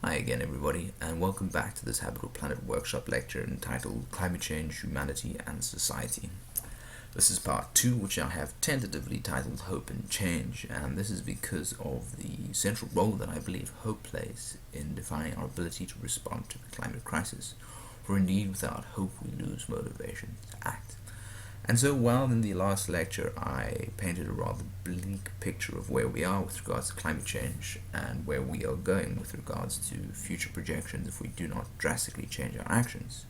Hi again everybody, and welcome back to this Habitable Planet workshop lecture entitled Climate Change, Humanity and Society. This is part 2, which I have tentatively titled Hope and Change, and this is because of the central role that I believe hope plays in defining our ability to respond to the climate crisis. For indeed, without hope we lose motivation to act. And so while in the last lecture I painted a rather bleak picture of where we are with regards to climate change and where we are going with regards to future projections if we do not drastically change our actions,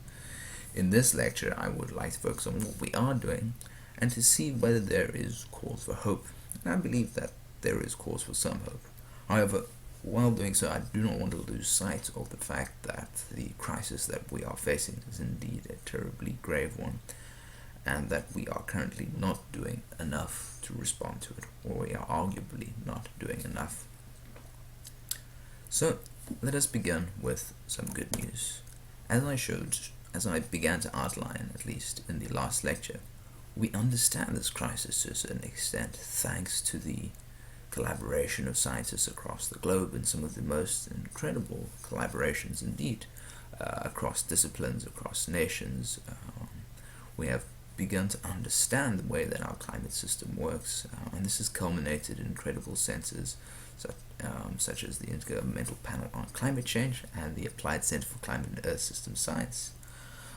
in this lecture I would like to focus on what we are doing and to see whether there is cause for hope. And I believe that there is cause for some hope. However, while doing so, I do not want to lose sight of the fact that the crisis that we are facing is indeed a terribly grave one, and that we are currently not doing enough to respond to it, or we are arguably not doing enough. So let us begin with some good news. As I began to outline, at least in the last lecture, we understand this crisis to a certain extent thanks to the collaboration of scientists across the globe, and some of the most incredible collaborations indeed across disciplines, across nations. We have begun to understand the way that our climate system works, and this has culminated in incredible centers such as the Intergovernmental Panel on Climate Change and the Applied Center for Climate and Earth System Science.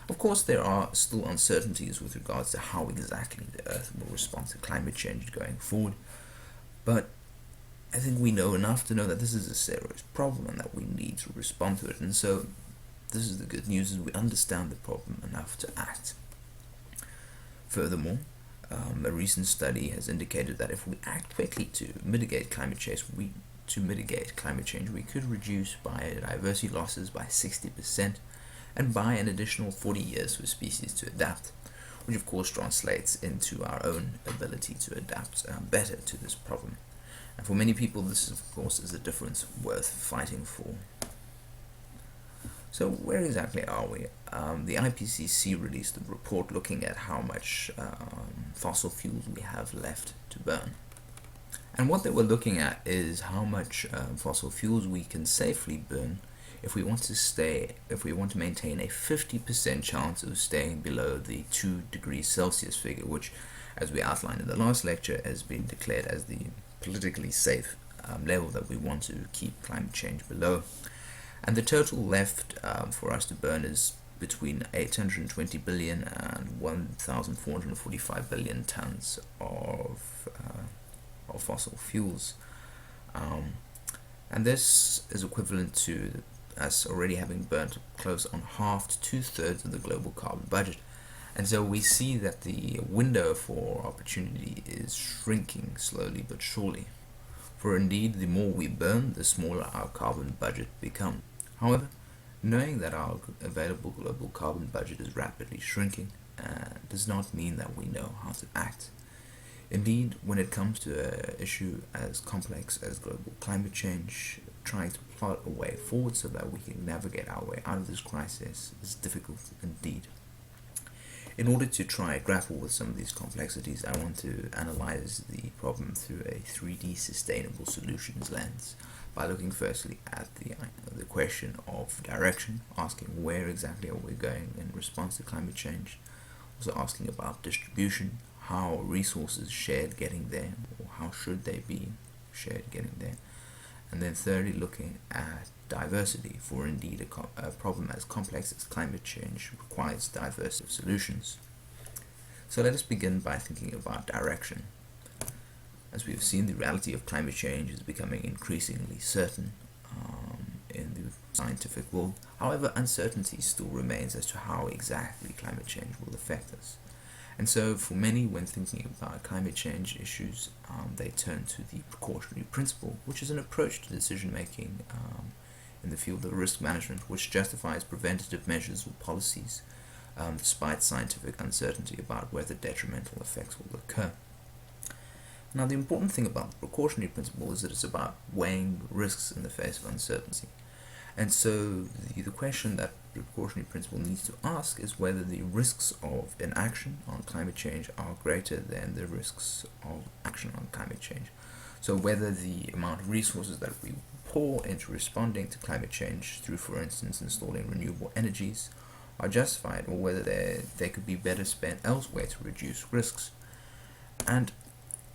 Of course, there are still uncertainties with regards to how exactly the Earth will respond to climate change going forward, but I think we know enough to know that this is a serious problem and that we need to respond to it. And so this is the good news, is we understand the problem enough to act. Furthermore, a recent study has indicated that if we act quickly to mitigate climate change, we could reduce biodiversity losses by 60% and buy an additional 40 years for species to adapt, which of course translates into our own ability to adapt better to this problem. And for many people, this of course is a difference worth fighting for. So where exactly are we? The IPCC released a report looking at how much fossil fuels we have left to burn. And what they were looking at is how much fossil fuels we can safely burn if we want to maintain a 50% chance of staying below the 2 degrees Celsius figure, which, as we outlined in the last lecture, has been declared as the politically safe level that we want to keep climate change below. And the total left for us to burn is between 820 billion and 1,445 billion tons of fossil fuels. And this is equivalent to us already having burnt close on half to 2/3 of the global carbon budget. And so we see that the window for opportunity is shrinking slowly but surely. For indeed, the more we burn, the smaller our carbon budget becomes. However, knowing that our available global carbon budget is rapidly shrinking does not mean that we know how to act. Indeed, when it comes to an issue as complex as global climate change, trying to plot a way forward so that we can navigate our way out of this crisis is difficult indeed. In order to try and grapple with some of these complexities, I want to analyze the problem through a 3D sustainable solutions lens by looking firstly at the question of direction, asking where exactly are we going in response to climate change, also asking about distribution, how resources shared getting there, or how should they be shared getting there, and then thirdly looking at diversity, for indeed a problem as complex as climate change requires diverse solutions. So let us begin by thinking about direction. As we have seen, the reality of climate change is becoming increasingly certain in the scientific world. However, uncertainty still remains as to how exactly climate change will affect us. And so for many, when thinking about climate change issues, they turn to the precautionary principle, which is an approach to decision making in the field of risk management, which justifies preventative measures or policies despite scientific uncertainty about whether detrimental effects will occur. Now, the important thing about the precautionary principle is that it's about weighing risks in the face of uncertainty. And so the question that the precautionary principle needs to ask is whether the risks of inaction on climate change are greater than the risks of action on climate change. So whether the amount of resources that we poor into responding to climate change through, for instance, installing renewable energies are justified, or whether they could be better spent elsewhere to reduce risks. And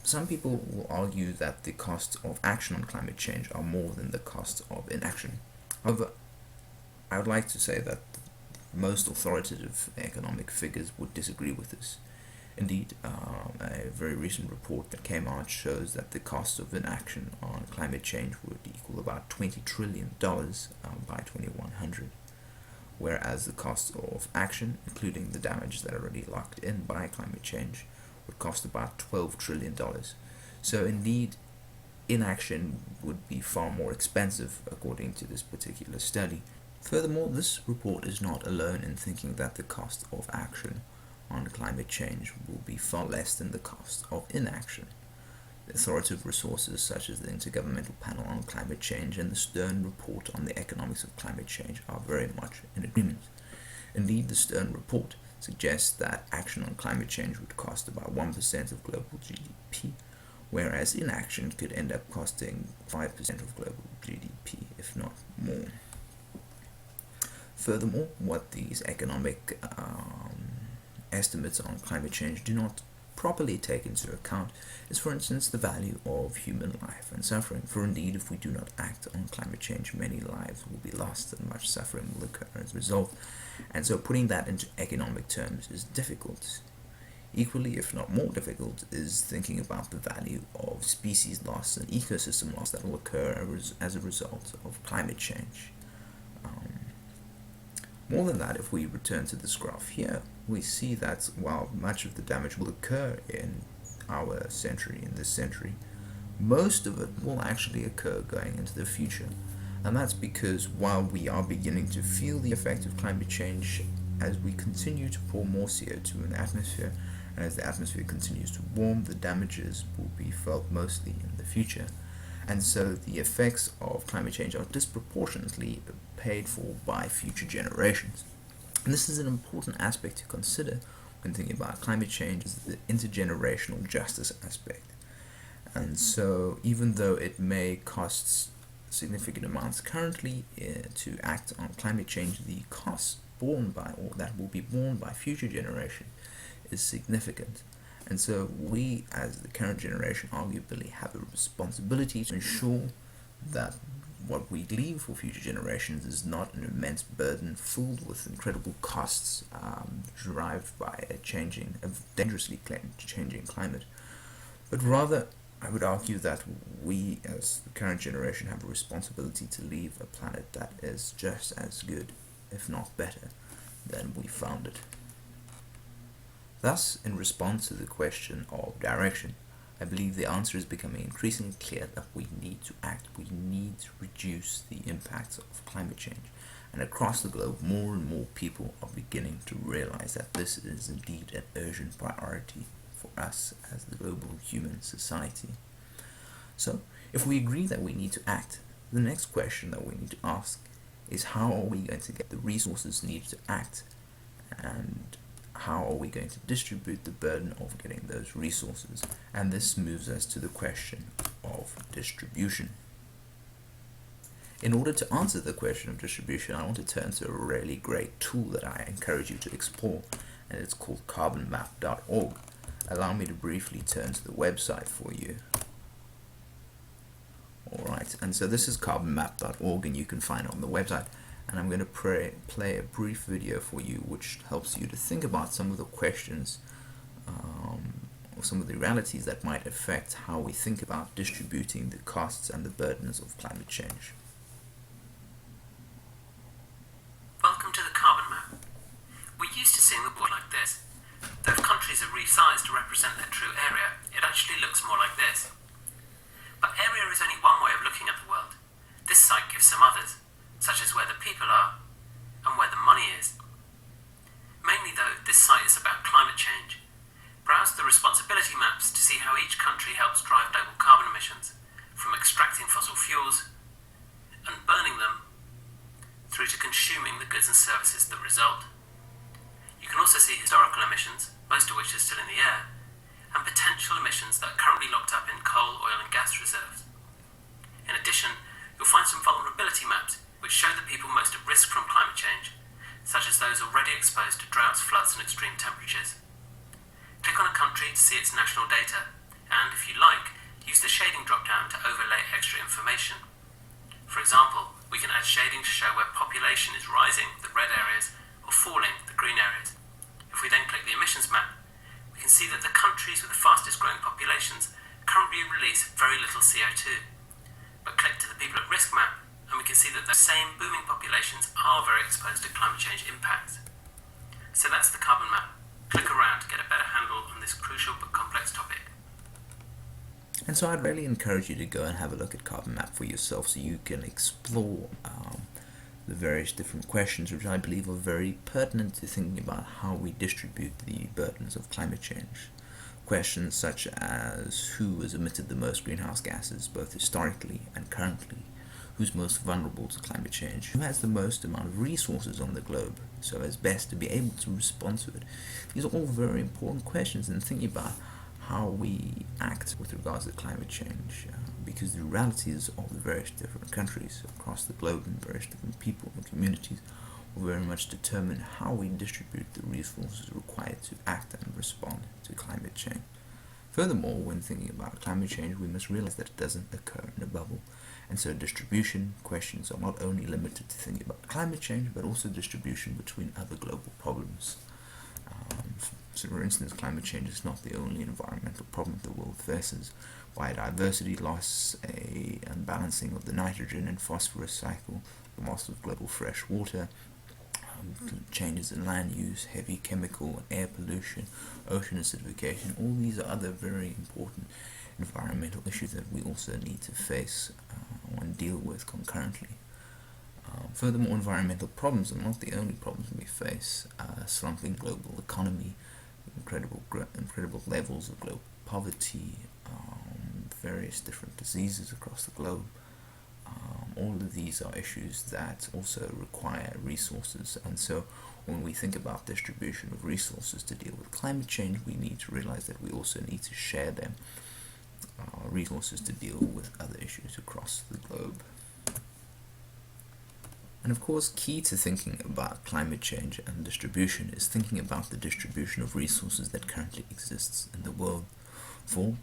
some people will argue that the costs of action on climate change are more than the costs of inaction. However, I would like to say that most authoritative economic figures would disagree with this. Indeed, a very recent report that came out shows that the cost of inaction on climate change would equal about $20 trillion by 2100, whereas the cost of action, including the damage that are already locked in by climate change, would cost about $12 trillion. So indeed, inaction would be far more expensive according to this particular study. Furthermore, this report is not alone in thinking that the cost of action on climate change will be far less than the cost of inaction. The authoritative resources such as the Intergovernmental Panel on Climate Change and the Stern Report on the Economics of Climate Change are very much in agreement. Indeed, the Stern Report suggests that action on climate change would cost about 1% of global GDP, whereas inaction could end up costing 5% of global GDP, if not more. Furthermore, what these economic estimates on climate change do not properly take into account is, for instance, the value of human life and suffering. For indeed, if we do not act on climate change, many lives will be lost and much suffering will occur as a result. And so putting that into economic terms is difficult. Equally, if not more difficult, is thinking about the value of species loss and ecosystem loss that will occur as a result of climate change. More than that, if we return to this graph here, we see that while much of the damage will occur in our century, in this century, most of it will actually occur going into the future. And that's because while we are beginning to feel the effect of climate change as we continue to pour more CO2 in the atmosphere, and as the atmosphere continues to warm, the damages will be felt mostly in the future. And so the effects of climate change are disproportionately paid for by future generations. And this is an important aspect to consider when thinking about climate change, is the intergenerational justice aspect. And so even though it may cost significant amounts currently to act on climate change, the costs borne by, or that will be borne by future generations, is significant. And so we, as the current generation, arguably have a responsibility to ensure that what we leave for future generations is not an immense burden filled with incredible costs derived by a dangerously changing climate. But rather, I would argue that we, as the current generation, have a responsibility to leave a planet that is just as good, if not better, than we found it. Thus, in response to the question of direction, I believe the answer is becoming increasingly clear that we need to act. We need to reduce the impacts of climate change. And across the globe, more and more people are beginning to realize that this is indeed an urgent priority for us as the global human society. So, if we agree that we need to act, the next question that we need to ask is, how are we going to get the resources needed to act? And how are we going to distribute the burden of getting those resources? And this moves us to the question of distribution. In order to answer the question of distribution, I want to turn to a really great tool that I encourage you to explore, and it's called carbonmap.org. Allow me to briefly turn to the website for you. Alright, and so this is carbonmap.org, and you can find it on the website. And I'm going to play a brief video for you which helps you to think about some of the questions or some of the realities that might affect how we think about distributing the costs and the burdens of climate change. Welcome to the carbon map. We're used to seeing the board like this. Though if countries are resized to represent their true area, it actually looks more like this. But area is only one way of looking at the world. This site gives some others, such as where the people are and where the money is. Mainly though, this site is about climate change. Browse the responsibility maps to see how each country helps drive global carbon emissions, from extracting fossil fuels and burning them through to consuming the goods and services that result. You can also see historical emissions, most of which are still in the air, and potential emissions that are currently locked up in coal, oil and gas reserves. In addition, you'll you'll find some vulnerability maps which show the people most at risk from climate change, such as those already exposed to droughts, floods and extreme temperatures. Click on a country to see its national data, and if you like, use the shading drop-down to overlay extra information. For example, we can add shading to show where population is rising, the red areas, or falling, the green areas. If we then click the emissions map, we can see that the countries with the fastest growing populations currently release very little CO2. But click to the people at risk map, and we can see that the same booming populations are very exposed to climate change impacts. So that's the carbon map. Click around to get a better handle on this crucial but complex topic. And so I'd really encourage you to go and have a look at Carbon Map for yourself so you can explore the various different questions which I believe are very pertinent to thinking about how we distribute the burdens of climate change. Questions such as who has emitted the most greenhouse gases both historically and currently, who's most vulnerable to climate change, who has the most amount of resources on the globe so as best to be able to respond to it. These are all very important questions in thinking about how we act with regards to climate change, because the realities of the various different countries across the globe and various different people and communities will very much determine how we distribute the resources required to act and respond to climate change. Furthermore, when thinking about climate change, we must realize that it doesn't occur in a bubble, and so distribution questions are not only limited to thinking about climate change, but also distribution between other global problems. So for instance, climate change is not the only environmental problem the world faces. Biodiversity loss, a unbalancing of the nitrogen and phosphorus cycle, the loss of global fresh water, changes in land use, heavy chemical and air pollution, ocean acidification, all these are other very important environmental issues that we also need to face and deal with concurrently. Furthermore, environmental problems are not the only problems we face. Slumping global economy, incredible levels of global poverty, various different diseases across the globe. All of these are issues that also require resources, and so when we think about distribution of resources to deal with climate change, we need to realize that we also need to share them, resources to deal with other issues across the globe. And of course, key to thinking about climate change and distribution is thinking about the distribution of resources that currently exists in the world. For,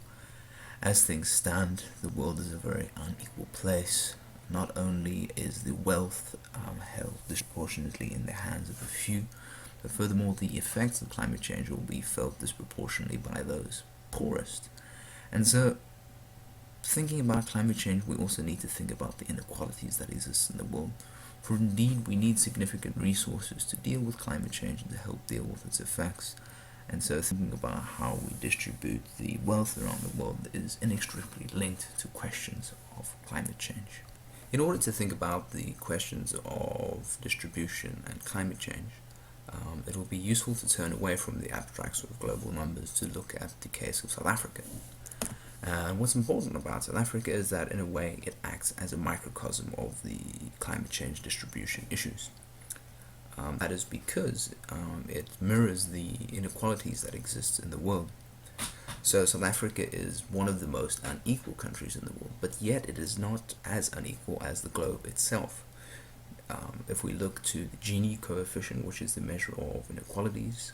as things stand, the world is a very unequal place. Not only is the wealth held disproportionately in the hands of a few, but furthermore the effects of climate change will be felt disproportionately by those poorest. And so, thinking about climate change, we also need to think about the inequalities that exist in the world. For indeed, we need significant resources to deal with climate change and to help deal with its effects. And so thinking about how we distribute the wealth around the world is inextricably linked to questions of climate change. In order to think about the questions of distribution and climate change, it will be useful to turn away from the abstract sort of global numbers to look at the case of South Africa. And what's important about South Africa is that in a way it acts as a microcosm of the climate change distribution issues. That is because it mirrors the inequalities that exist in the world. So South Africa is one of the most unequal countries in the world, but yet it is not as unequal as the globe itself. If we look to the Gini coefficient, which is the measure of inequalities,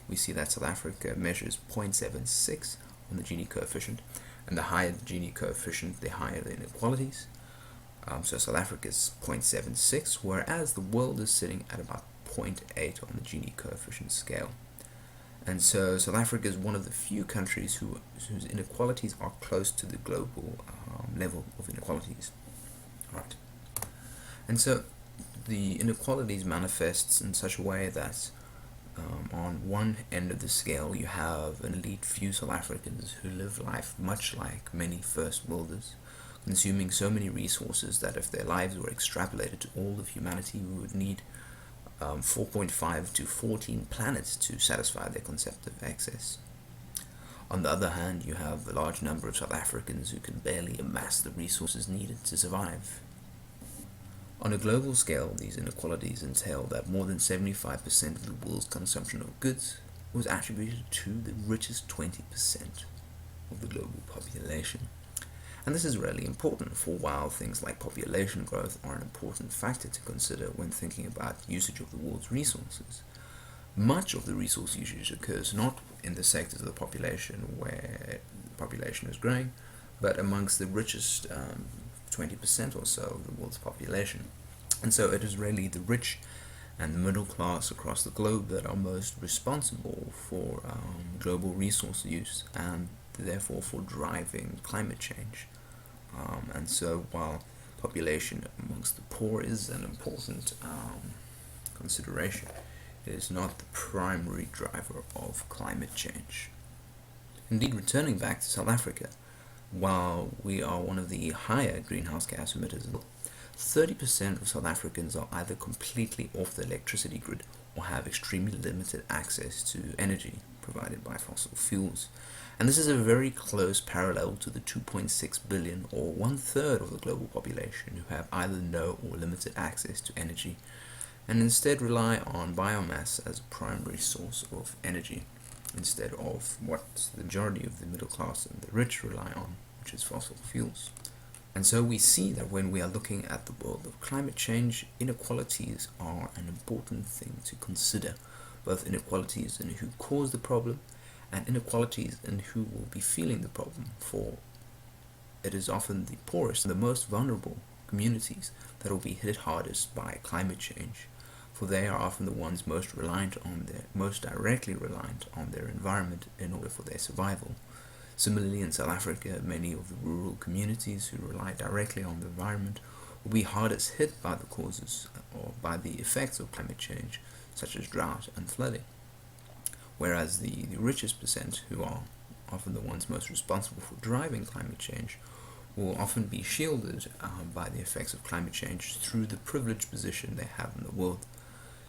we see that South Africa measures 0.76 on the Gini coefficient, and the higher the Gini coefficient, the higher the inequalities. So South Africa is 0.76, whereas the world is sitting at about 0.8 on the Gini coefficient scale. And so South Africa is one of the few countries whose inequalities are close to the global level of inequalities. Right. And so the inequalities manifests in such a way that on one end of the scale you have an elite few South Africans who live life much like many first worlders, consuming so many resources that if their lives were extrapolated to all of humanity, we would need 4.5 to 14 planets to satisfy their concept of excess. On the other hand, you have a large number of South Africans who can barely amass the resources needed to survive. On a global scale, these inequalities entail that more than 75% of the world's consumption of goods was attributed to the richest 20% of the global population. And this is really important, for while things like population growth are an important factor to consider when thinking about usage of the world's resources, much of the resource usage occurs not in the sectors of the population where the population is growing, but amongst the richest 20% or so of the world's population. And so it is really the rich and the middle class across the globe that are most responsible for global resource use and therefore for driving climate change. And so while population amongst the poor is an important consideration, it is not the primary driver of climate change. Indeed, returning back to South Africa, while we are one of the higher greenhouse gas emitters, 30% of South Africans are either completely off the electricity grid or have extremely limited access to energy provided by fossil fuels. And this is a very close parallel to the 2.6 billion, or 1/3 of the global population, who have either no or limited access to energy and instead rely on biomass as a primary source of energy, instead of what the majority of the middle class and the rich rely on, which is fossil fuels. And so we see that when we are looking at the world of climate change, inequalities are an important thing to consider, both inequalities in who caused the problem and inequalities in who will be feeling the problem, for it is often the poorest and the most vulnerable communities that will be hit hardest by climate change, for they are often the ones most directly reliant on their environment in order for their survival. Similarly, in South Africa, many of the rural communities who rely directly on the environment will be hardest hit by the causes or by the effects of climate change, such as drought and flooding. Whereas the richest percent, who are often the ones most responsible for driving climate change, will often be shielded by the effects of climate change through the privileged position they have in the world.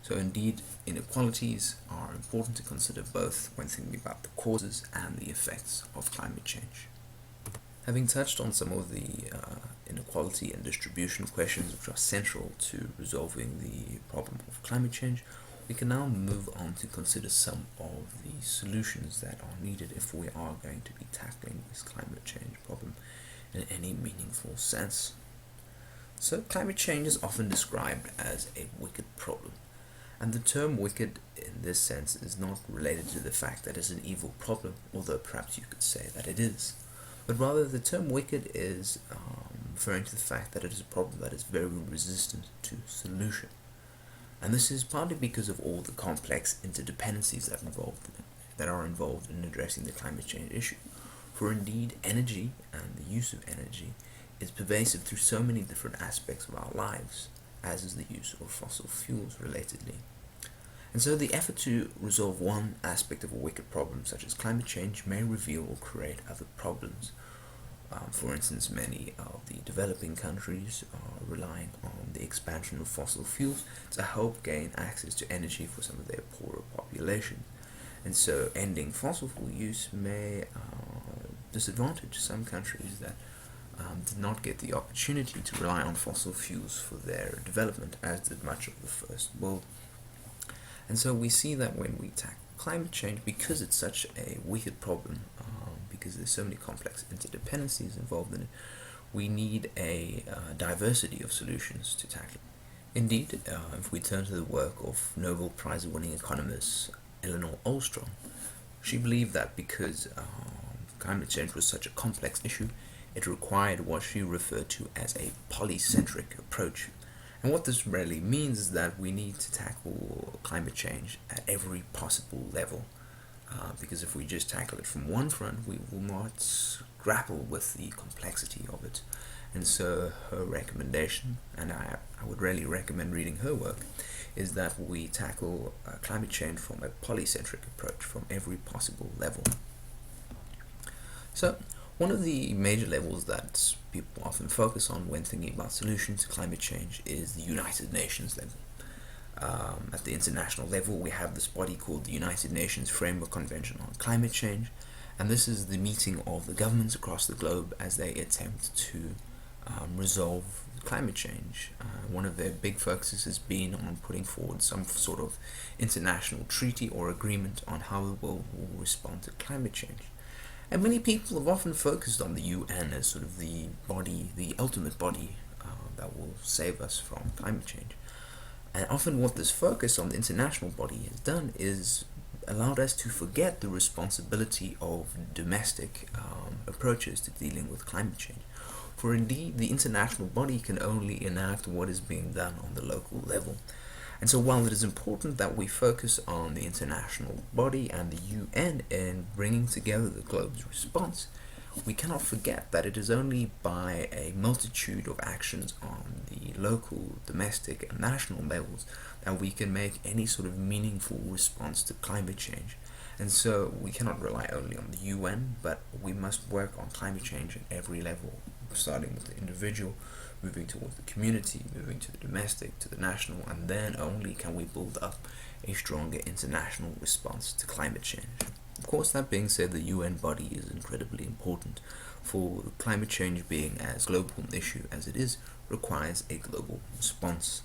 So indeed, inequalities are important to consider both when thinking about the causes and the effects of climate change. Having touched on some of the inequality and distribution questions which are central to resolving the problem of climate change, we can now move on to consider some of the solutions that are needed if we are going to be tackling this climate change problem in any meaningful sense. So climate change is often described as a wicked problem. And the term wicked in this sense is not related to the fact that it's an evil problem, although perhaps you could say that it is. But rather the term wicked is referring to the fact that it is a problem that is very resistant to solution. And this is partly because of all the complex interdependencies that are involved in addressing the climate change issue. For indeed, energy and the use of energy is pervasive through so many different aspects of our lives, as is the use of fossil fuels relatedly. And so the effort to resolve one aspect of a wicked problem such as climate change may reveal or create other problems. For instance, many of the developing countries are relying on the expansion of fossil fuels to help gain access to energy for some of their poorer populations. And so ending fossil fuel use may disadvantage some countries that did not get the opportunity to rely on fossil fuels for their development, as did much of the first world. And so we see that when we tackle climate change, because it's such a wicked problem, because there's so many complex interdependencies involved in it, we need a diversity of solutions to tackle it. Indeed, if we turn to the work of Nobel Prize-winning economist Elinor Ostrom, she believed that because climate change was such a complex issue, it required what she referred to as a polycentric approach. And what this really means is that we need to tackle climate change at every possible level. Because if we just tackle it from one front, we will not grapple with the complexity of it. And so her recommendation, and I would really recommend reading her work, is that we tackle climate change from a polycentric approach from every possible level. So one of the major levels that people often focus on when thinking about solutions to climate change is the United Nations level. At the international level, we have this body called the United Nations Framework Convention on Climate Change, and this is the meeting of the governments across the globe as they attempt to resolve climate change. One of their big focuses has been on putting forward some sort of international treaty or agreement on how the world will respond to climate change. And many people have often focused on the UN as sort of the body, the ultimate body that will save us from climate change. And often what this focus on the international body has done is allowed us to forget the responsibility of domestic approaches to dealing with climate change. For indeed, the international body can only enact what is being done on the local level. And so while it is important that we focus on the international body and the UN in bringing together the globe's response, we cannot forget that it is only by a multitude of actions on the local, domestic, and national levels that we can make any sort of meaningful response to climate change. And so we cannot rely only on the UN, but we must work on climate change at every level, starting with the individual, moving towards the community, moving to the domestic, to the national, and then only can we build up a stronger international response to climate change. Of course, that being said, the UN body is incredibly important, for climate change being as global an issue as it is, requires a global response.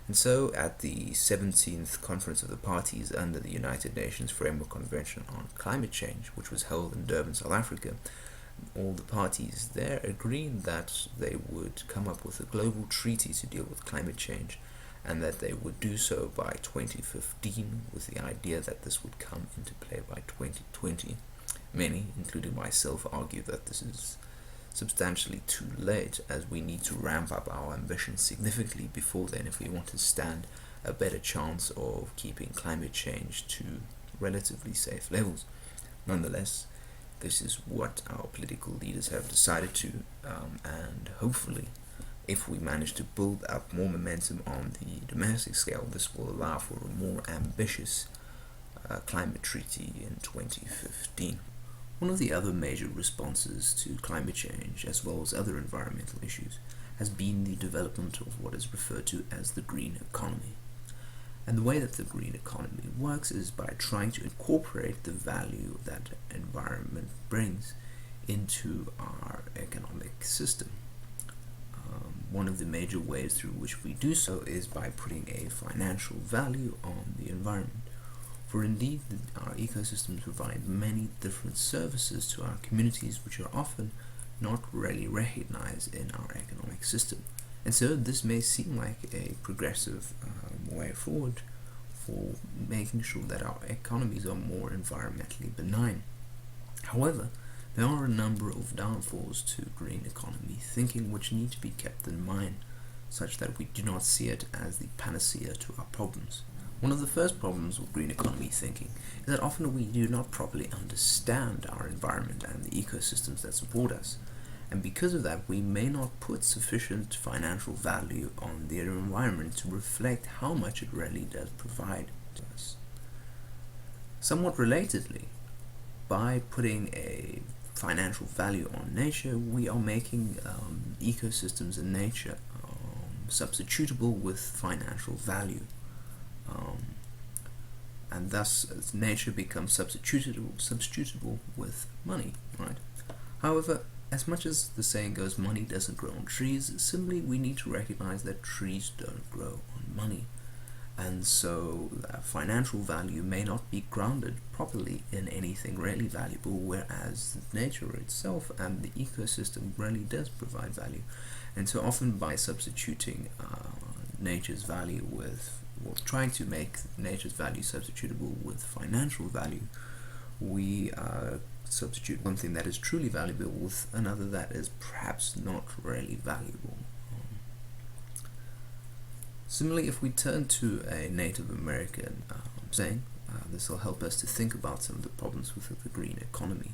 And so, at the 17th Conference of the Parties under the United Nations Framework Convention on Climate Change, which was held in Durban, South Africa, all the parties there agreed that they would come up with a global treaty to deal with climate change, and that they would do so by 2015, with the idea that this would come into play by 2020. Many, including myself, argue that this is substantially too late, as we need to ramp up our ambitions significantly before then if we want to stand a better chance of keeping climate change to relatively safe levels. Nonetheless, this is what our political leaders have decided to, and hopefully, if we manage to build up more momentum on the domestic scale, this will allow for a more ambitious climate treaty in 2015. One of the other major responses to climate change, as well as other environmental issues, has been the development of what is referred to as the green economy. And the way that the green economy works is by trying to incorporate the value that environment brings into our economic system. One of the major ways through which we do so is by putting a financial value on the environment. For indeed, our ecosystems provide many different services to our communities which are often not really recognized in our economic system. And so this may seem like a progressive way forward for making sure that our economies are more environmentally benign. However, there are a number of downfalls to green economy thinking which need to be kept in mind, such that we do not see it as the panacea to our problems. One of the first problems with green economy thinking is that often we do not properly understand our environment and the ecosystems that support us. And because of that, we may not put sufficient financial value on the environment to reflect how much it really does provide to us. Somewhat relatedly, by putting a financial value on nature, we are making ecosystems in nature substitutable with financial value. And thus, nature becomes substitutable with money, right? However, as much as the saying goes, money doesn't grow on trees, similarly we need to recognize that trees don't grow on money. And so financial value may not be grounded properly in anything really valuable, whereas nature itself and the ecosystem really does provide value. And so often by substituting nature's value with, trying to make nature's value substitutable with financial value, we substitute one thing that is truly valuable with another that is perhaps not really valuable. Similarly, if we turn to a Native American saying, this will help us to think about some of the problems with the green economy.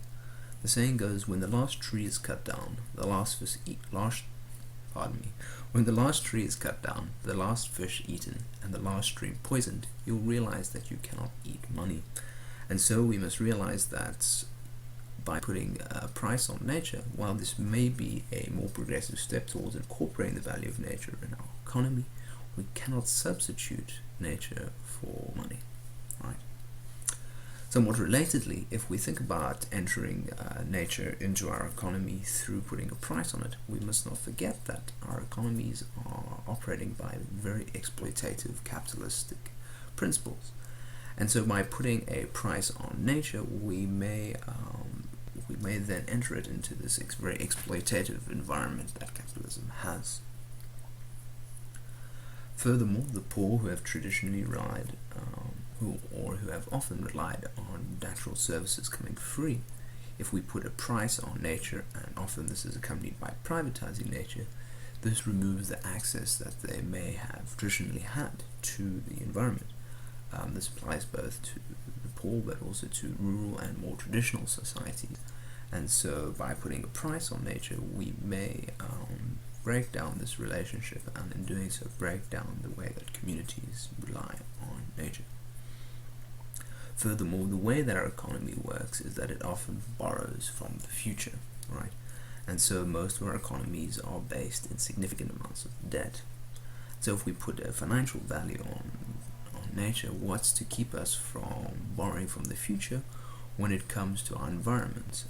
The saying goes, when the last tree is cut down, the last fish when the last tree is cut down, the last fish eaten, and the last stream poisoned, you'll realize that you cannot eat money. And so we must realize that by putting a price on nature, while this may be a more progressive step towards incorporating the value of nature in our economy, we cannot substitute nature for money, right? Somewhat relatedly, if we think about entering nature into our economy through putting a price on it, we must not forget that our economies are operating by very exploitative capitalistic principles. And so by putting a price on nature, we may we may then enter it into this very exploitative environment that capitalism has. Furthermore, the poor who have traditionally relied, who have often relied on natural services coming free, if we put a price on nature, and often this is accompanied by privatizing nature, this removes the access that they may have traditionally had to the environment. This applies both to the poor but also to rural and more traditional societies. And so by putting a price on nature, we may break down this relationship, and in doing so break down the way that communities rely on nature. Furthermore, the way that our economy works is that it often borrows from the future, right? And so most of our economies are based in significant amounts of debt. So if we put a financial value on nature, what's to keep us from borrowing from the future when it comes to our environment?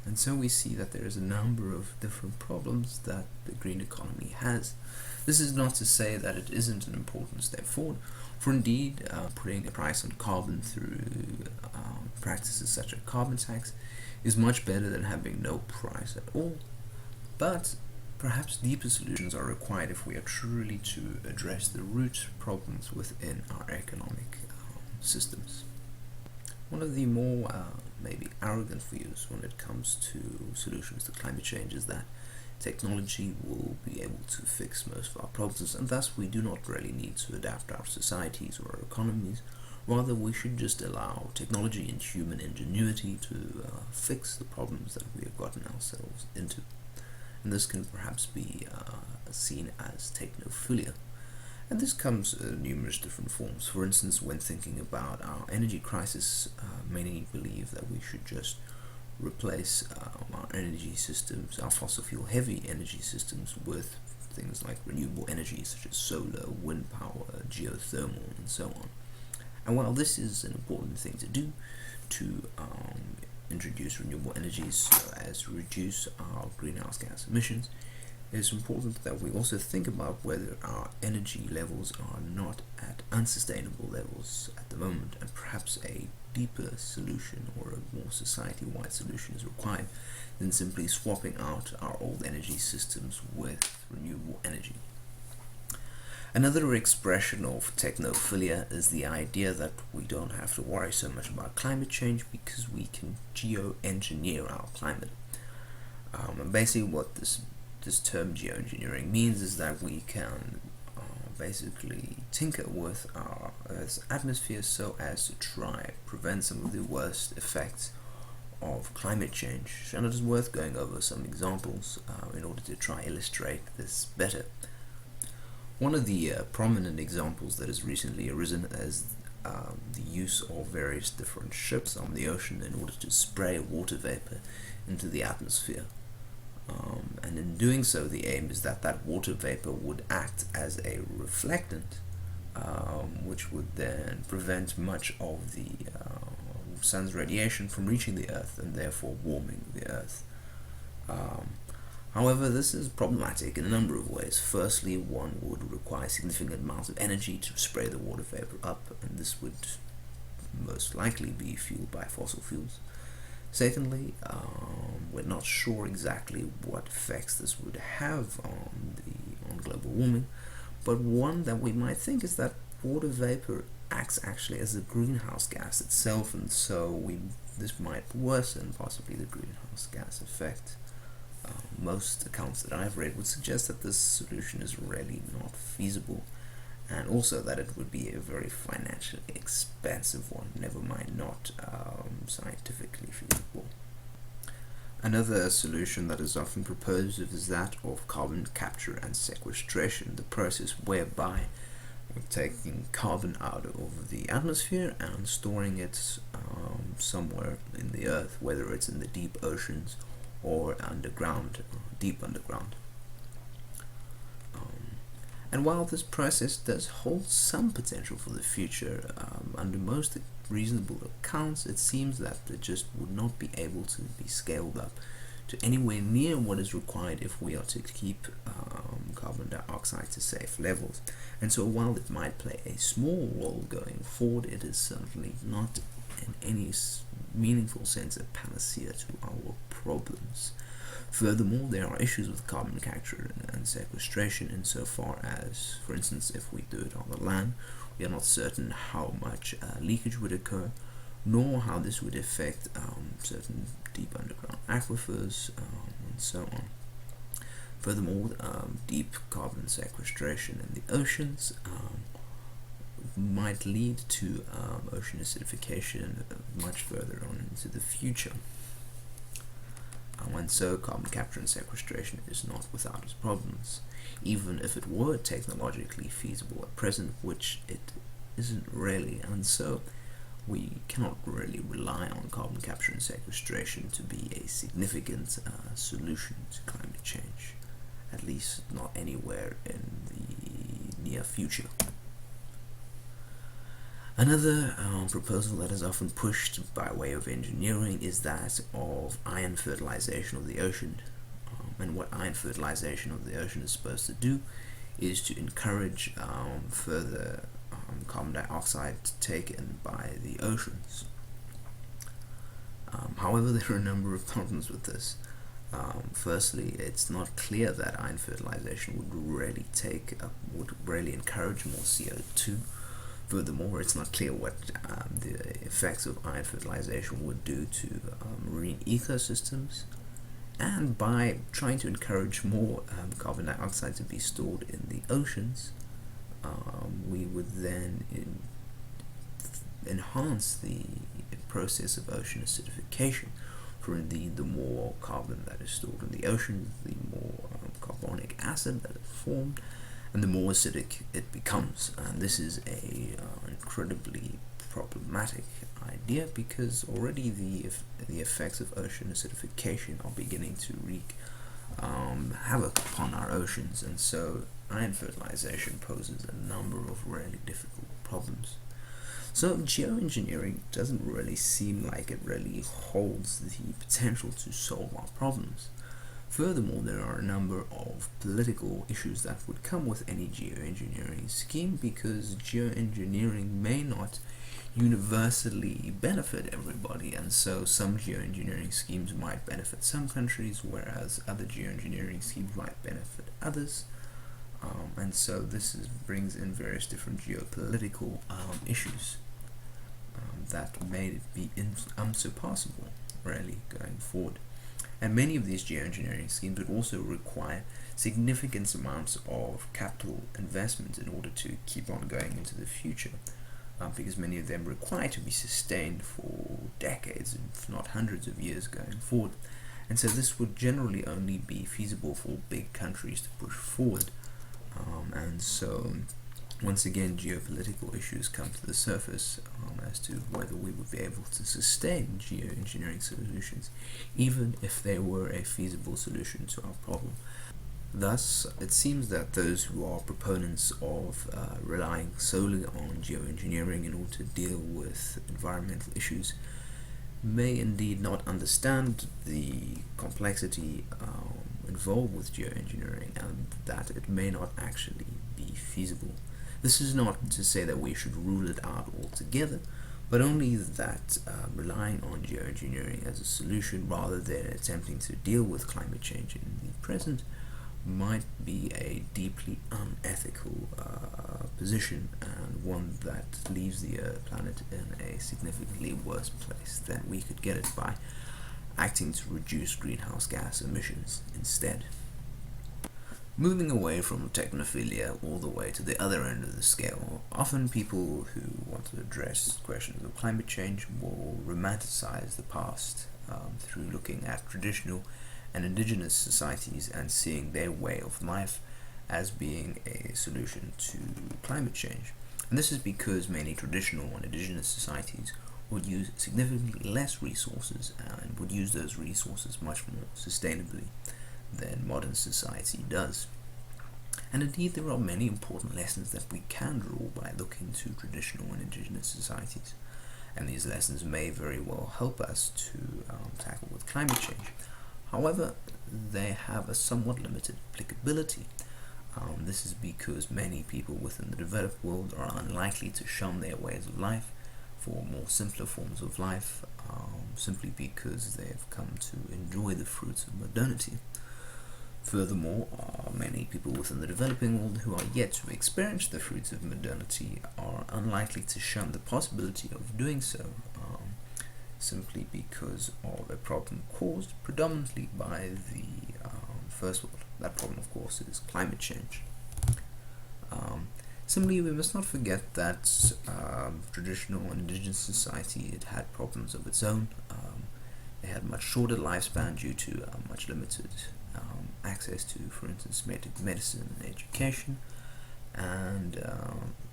And so we see that there is a number of different problems that the green economy has. This is not to say that it isn't an important step forward, for indeed putting a price on carbon through practices such as carbon tax is much better than having no price at all. But perhaps deeper solutions are required if we are truly to address the root problems within our economic systems. One of the more maybe arrogant views when it comes to solutions to climate change is that technology will be able to fix most of our problems, and thus we do not really need to adapt our societies or our economies. Rather, we should just allow technology and human ingenuity to fix the problems that we have gotten ourselves into. And this can perhaps be seen as technophilia. And this comes in numerous different forms. For instance, when thinking about our energy crisis, many believe that we should just replace our energy systems, our fossil fuel heavy energy systems, with things like renewable energy such as solar, wind power, geothermal, and so on. And while this is an important thing to do, to introduce renewable energies so as to reduce our greenhouse gas emissions, it's important that we also think about whether our energy levels are not at unsustainable levels at the moment, and perhaps a deeper solution or a more society-wide solution is required than simply swapping out our old energy systems with renewable energy. Another expression of technophilia is the idea that we don't have to worry so much about climate change because we can geoengineer our climate. And basically what this term geoengineering means is that we can basically tinker with our Earth's atmosphere so as to try prevent some of the worst effects of climate change. And it is worth going over some examples in order to try illustrate this better. One of the prominent examples that has recently arisen is the use of various different ships on the ocean in order to spray water vapor into the atmosphere. And in doing so, the aim is that that water vapor would act as a reflectant, which would then prevent much of the sun's radiation from reaching the Earth and therefore warming the Earth. However, this is problematic in a number of ways. Firstly, one would require significant amounts of energy to spray the water vapor up, and this would most likely be fueled by fossil fuels. Secondly, we're not sure exactly what effects this would have on global warming, but one that we might think is that water vapor acts actually as a greenhouse gas itself, and so this might worsen possibly the greenhouse gas effect. Most accounts that I've read would suggest that this solution is really not feasible, and also that it would be a very financially expensive one, never mind not scientifically feasible. Another solution that is often proposed is that of carbon capture and sequestration, the process whereby we're taking carbon out of the atmosphere and storing it somewhere in the earth, whether it's in the deep oceans or underground, deep underground. And while this process does hold some potential for the future, under most reasonable accounts, it seems that it just would not be able to be scaled up to anywhere near what is required if we are to keep carbon dioxide to safe levels. And so while it might play a small role going forward, it is certainly not in any meaningful sense a panacea to our problems. Furthermore, there are issues with carbon capture and sequestration insofar as, for instance, if we do it on the land, we are not certain how much leakage would occur, nor how this would affect certain deep underground aquifers, and so on. Furthermore, deep carbon sequestration in the oceans might lead to ocean acidification much further on into the future. And so carbon capture and sequestration is not without its problems, even if it were technologically feasible at present, which it isn't really, and so we cannot really rely on carbon capture and sequestration to be a significant solution to climate change, at least not anywhere in the near future. Another proposal that is often pushed by way of engineering is that of ion fertilization of the ocean. And what ion fertilization of the ocean is supposed to do is to encourage further carbon dioxide taken by the oceans. However, there are a number of problems with this. Firstly, it's not clear that ion fertilization would really encourage more CO2. Furthermore, it's not clear what the effects of ion fertilization would do to marine ecosystems. And by trying to encourage more carbon dioxide to be stored in the oceans, we would then enhance the process of ocean acidification. For indeed, the more carbon that is stored in the ocean, the more carbonic acid that is formed, and the more acidic it becomes. And this is a incredibly problematic idea, because already the effects of ocean acidification are beginning to wreak havoc upon our oceans, and so ion fertilization poses a number of really difficult problems. So geoengineering doesn't really seem like it really holds the potential to solve our problems. Furthermore, there are a number of political issues that would come with any geoengineering scheme, because geoengineering may not universally benefit everybody, and so some geoengineering schemes might benefit some countries, whereas other geoengineering schemes might benefit others. And so this brings in various different geopolitical issues that made it be unsurpassable, really, going forward. And many of these geoengineering schemes would also require significant amounts of capital investment in order to keep on going into the future, because many of them require to be sustained for decades, if not hundreds of years going forward. And so this would generally only be feasible for big countries to push forward. And so once again, geopolitical issues come to the surface as to whether we would be able to sustain geoengineering solutions, even if they were a feasible solution to our problem. Thus, it seems that those who are proponents of relying solely on geoengineering in order to deal with environmental issues may indeed not understand the complexity involved with geoengineering, and that it may not actually be feasible. This is not to say that we should rule it out altogether, but only that relying on geoengineering as a solution rather than attempting to deal with climate change in the present might be a deeply unethical position, and one that leaves the planet in a significantly worse place than we could get it by acting to reduce greenhouse gas emissions instead. Moving away from technophilia all the way to the other end of the scale, often people who want to address questions of climate change will romanticize the past through looking at traditional and indigenous societies and seeing their way of life as being a solution to climate change. And this is because many traditional and indigenous societies would use significantly less resources and would use those resources much more sustainably than modern society does. And indeed, there are many important lessons that we can draw by looking to traditional and indigenous societies, and these lessons may very well help us to tackle with climate change. However, they have a somewhat limited applicability. This is because many people within the developed world are unlikely to shun their ways of life for more simpler forms of life, simply because they have come to enjoy the fruits of modernity. Furthermore, many people within the developing world who are yet to experience the fruits of modernity are unlikely to shun the possibility of doing so, simply because of a problem caused predominantly by the first world. That problem, of course, is climate change. Similarly, we must not forget that traditional and indigenous society, it had problems of its own. They had much shorter lifespan due to much limited access to, for instance, medicine and education, and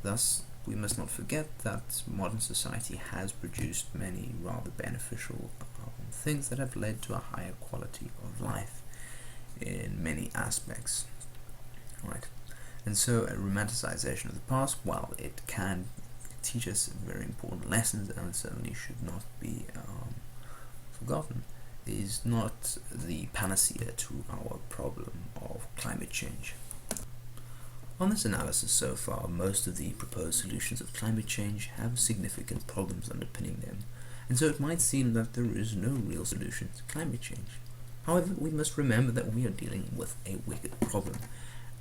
thus we must not forget that modern society has produced many rather beneficial things that have led to a higher quality of life in many aspects. Right. And so a romanticization of the past, while it can teach us very important lessons and certainly should not be forgotten, is not the panacea to our problem of climate change. On this analysis so far, most of the proposed solutions of climate change have significant problems underpinning them, and so it might seem that there is no real solution to climate change. However, we must remember that we are dealing with a wicked problem,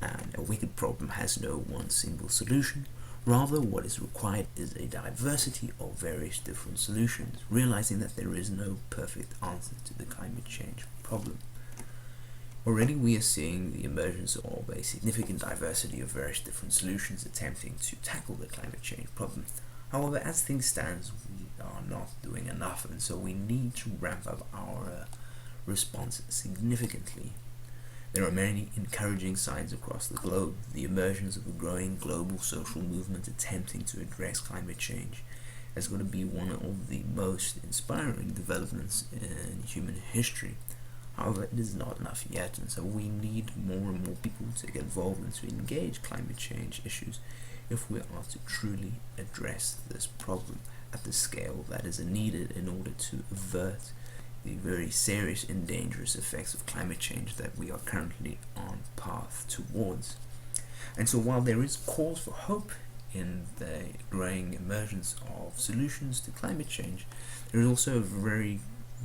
and a wicked problem has no one single solution. Rather, what is required is a diversity of various different solutions, realizing that there is no perfect answer to the climate change problem. Already we are seeing the emergence of a significant diversity of various different solutions attempting to tackle the climate change problem. However, as things stand, we are not doing enough, and so we need to ramp up our response significantly. There are many encouraging signs across the globe. The emergence of a growing global social movement attempting to address climate change is going to be one of the most inspiring developments in human history. However, it is not enough yet, and so we need more and more people to get involved and to engage climate change issues if we are to truly address this problem at the scale that is needed in order to avert the very serious and dangerous effects of climate change that we are currently on path towards. And so while there is cause for hope in the growing emergence of solutions to climate change, there is also a very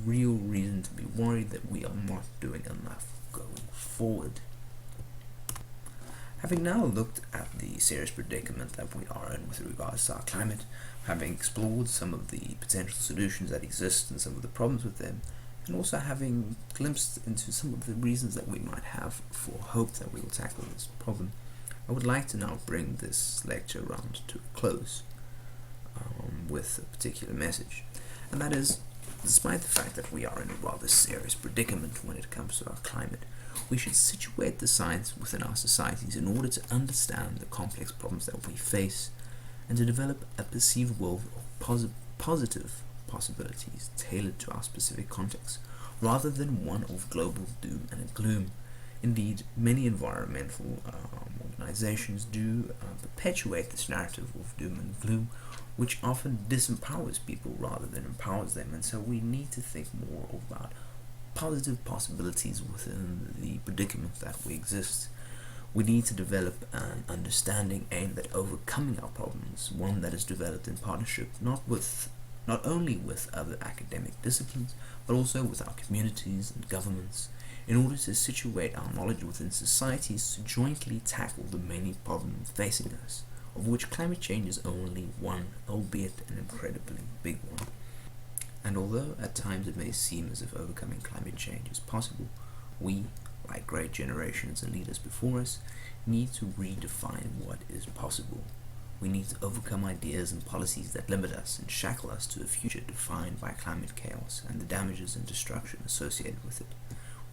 real reason to be worried that we are not doing enough going forward. Having now looked at the serious predicament that we are in with regards to our climate, having explored some of the potential solutions that exist and some of the problems with them, and also having glimpsed into some of the reasons that we might have for hope that we will tackle this problem, I would like to now bring this lecture round to a close with a particular message, and that is, despite the fact that we are in a rather serious predicament when it comes to our climate, we should situate the science within our societies in order to understand the complex problems that we face and to develop a perceived world of positive possibilities tailored to our specific context, rather than one of global doom and gloom. Indeed, many environmental organizations do perpetuate this narrative of doom and gloom, which often disempowers people rather than empowers them, and so we need to think more about positive possibilities within the predicament that we exist. We need to develop an understanding aimed at overcoming our problems, one that is developed in partnership not only with other academic disciplines, but also with our communities and governments, in order to situate our knowledge within societies to jointly tackle the many problems facing us, of which climate change is only one, albeit an incredibly big one. And although at times it may seem as if overcoming climate change is possible, we, like great generations and leaders before us, need to redefine what is possible. We need to overcome ideas and policies that limit us and shackle us to a future defined by climate chaos and the damages and destruction associated with it.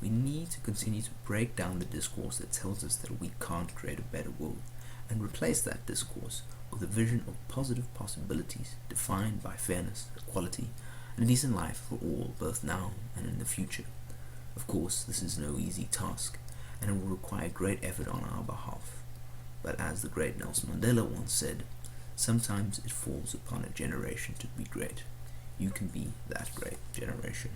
We need to continue to break down the discourse that tells us that we can't create a better world, and replace that discourse with a vision of positive possibilities defined by fairness, equality, and a decent life for all, both now and in the future. Of course, this is no easy task, and it will require great effort on our behalf. But as the great Nelson Mandela once said, sometimes it falls upon a generation to be great. You can be that great generation.